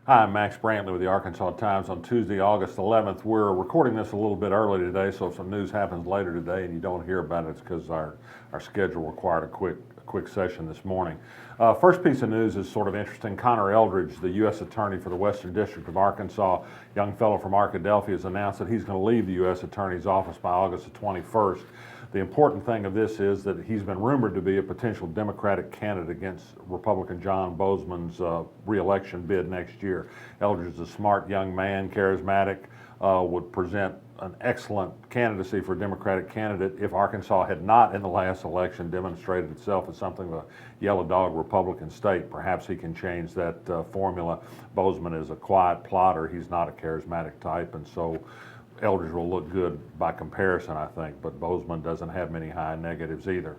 Hi, I'm Max Brantley with the Arkansas Times on Tuesday, August 11th. We're recording this a little bit early today, so if some news happens later today and you don't hear about it, it's because our schedule required a quick session this morning. First piece of news is sort of interesting. Connor Eldridge, the U.S. Attorney for the Western District of Arkansas, young fellow from Arkadelphia, has announced that he's going to leave the U.S. Attorney's office by August the 21st. The important thing of this is that he's been rumored to be a potential Democratic candidate against Republican John Boozman's re-election bid next year. Eldridge is a smart young man, charismatic, would present an excellent candidacy for a Democratic candidate if Arkansas had not in the last election demonstrated itself as something of a yellow dog Republican state. Perhaps he can change that formula. Boozman is a quiet plotter. He's not a charismatic type, and so Eldridge will look good by comparison, I think, but Boozman doesn't have many high negatives either.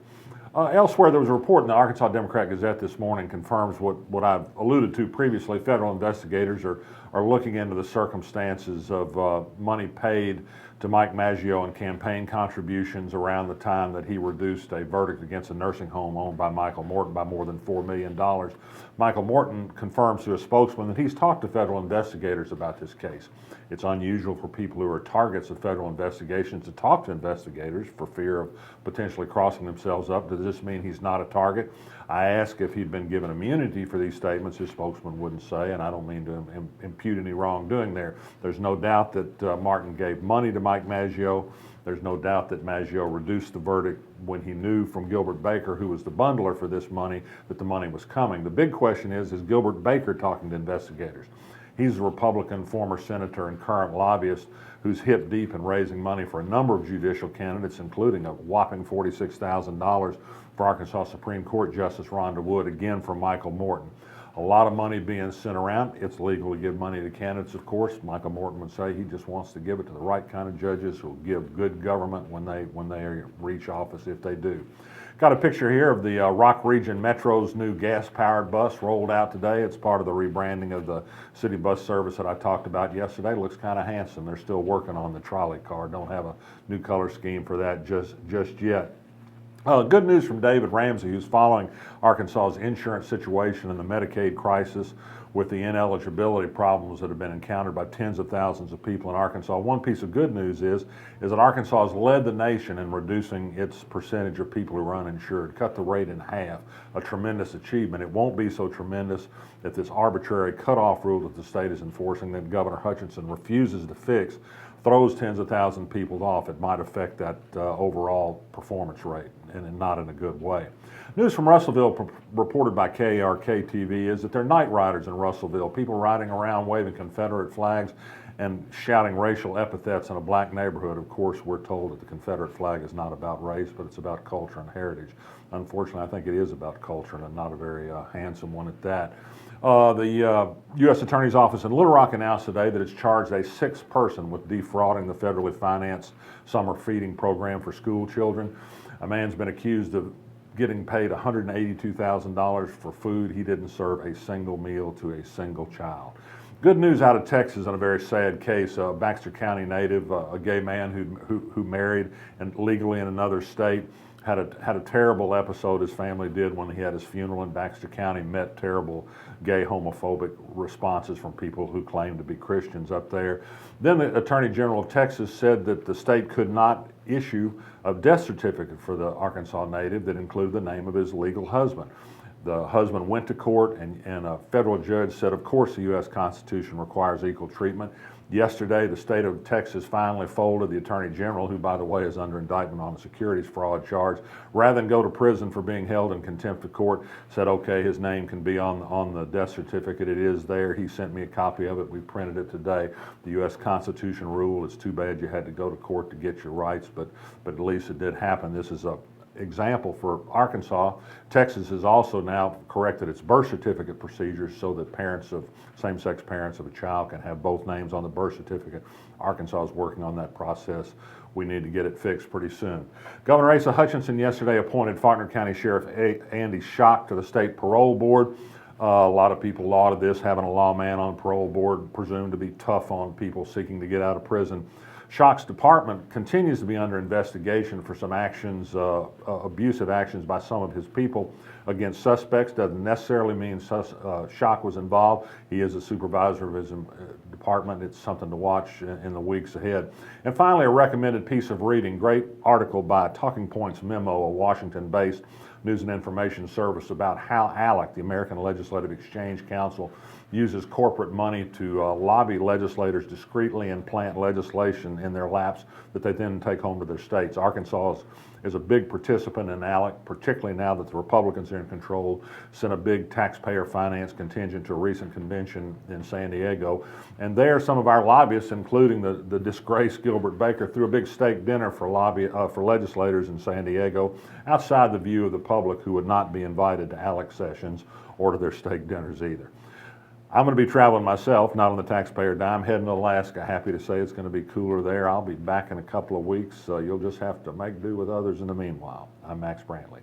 Elsewhere, there was a report in the Arkansas Democrat-Gazette this morning confirms what I've alluded to previously. Federal investigators are looking into the circumstances of money paid to Mike Maggio and campaign contributions around the time that he reduced a verdict against a nursing home owned by Michael Morton by more than $4 million. Michael Morton confirms to a spokesman that he's talked to federal investigators about this case. It's unusual for people who are targets of federal investigations to talk to investigators for fear of potentially crossing themselves up. Does this mean he's not a target? I asked if he'd been given immunity for these statements. His spokesman wouldn't say, and I don't mean to impute any wrongdoing there. There's no doubt that Martin gave money to Mike Maggio. There's no doubt that Maggio reduced the verdict when he knew from Gilbert Baker, who was the bundler for this money, that the money was coming. The big question is Gilbert Baker talking to investigators? He's a Republican former senator and current lobbyist who's hip deep in raising money for a number of judicial candidates, including a whopping $46,000 for Arkansas Supreme Court Justice Rhonda Wood, again from Michael Morton. A lot of money being sent around. It's legal to give money to candidates, of course. Michael Morton would say he just wants to give it to the right kind of judges who will give good government when they reach office, if they do. Got a picture here of the Rock Region Metro's new gas-powered bus rolled out today. It's part of the rebranding of the city bus service that I talked about yesterday. Looks kind of handsome. They're still working on the trolley car. Don't have a new color scheme for that just yet. Good news from David Ramsey, who's following Arkansas's insurance situation and the Medicaid crisis with the ineligibility problems that have been encountered by tens of thousands of people in Arkansas. One piece of good news is that Arkansas has led the nation in reducing its percentage of people who are uninsured, cut the rate in half, a tremendous achievement. It won't be so tremendous if this arbitrary cutoff rule that the state is enforcing that Governor Hutchinson refuses to fix throws tens of thousands of people off. It might affect that overall performance rate, and not in a good way. News from Russellville reported by KARK-TV is that there are night riders in Russellville, people riding around waving Confederate flags and shouting racial epithets in a black neighborhood. Of course, we're told that the Confederate flag is not about race, but it's about culture and heritage. Unfortunately, I think it is about culture, and not a very handsome one at that. The U.S. Attorney's Office in Little Rock announced today that it's charged a sixth person with defrauding the federally financed summer feeding program for school children. A man's been accused of getting paid $182,000 for food. He didn't serve a single meal to a single child. Good news out of Texas on a very sad case. Baxter County native, a gay man who married and legally in another state, had a terrible episode his family did when he had his funeral in Baxter County, met terrible gay homophobic responses from people who claimed to be Christians up there. Then the Attorney General of Texas said that the state could not issue a death certificate for the Arkansas native that included the name of his legal husband. The husband went to court, and a federal judge said, of course, the U.S. Constitution requires equal treatment. Yesterday, the state of Texas finally folded. The Attorney General, who, by the way, is under indictment on a securities fraud charge, rather than go to prison for being held in contempt of court, said, okay, his name can be on the death certificate. It is there. He sent me a copy of it. We printed it today. The U.S. Constitution rule, it's too bad you had to go to court to get your rights, but at least it did happen. This is a example for Arkansas. Texas has also now corrected its birth certificate procedures so that same-sex parents of a child can have both names on the birth certificate. Arkansas is working on that process. We need to get it fixed pretty soon. Governor Asa Hutchinson yesterday appointed Faulkner County Sheriff Andy Schock to the state parole board. A lot of people lauded this, having a lawman on parole board, presumed to be tough on people seeking to get out of prison. Schock's department continues to be under investigation for some actions, abusive actions by some of his people against suspects. Doesn't necessarily mean Schock was involved. He is a supervisor of his department. It's something to watch in the weeks ahead. And finally, a recommended piece of reading, great article by Talking Points Memo, a Washington-based news and information service, about how ALEC, the American Legislative Exchange Council, uses corporate money to lobby legislators discreetly and plant legislation in their laps that they then take home to their states. Arkansas is a big participant in ALEC, particularly now that the Republicans are in control, sent a big taxpayer finance contingent to a recent convention in San Diego. And there, some of our lobbyists, including the disgraced Gilbert Baker, threw a big steak dinner for legislators in San Diego, outside the view of the public who would not be invited to ALEC sessions or to their steak dinners either. I'm going to be traveling myself, not on the taxpayer dime, heading to Alaska. Happy to say it's going to be cooler there. I'll be back in a couple of weeks, so you'll just have to make do with others in the meanwhile. I'm Max Brantley.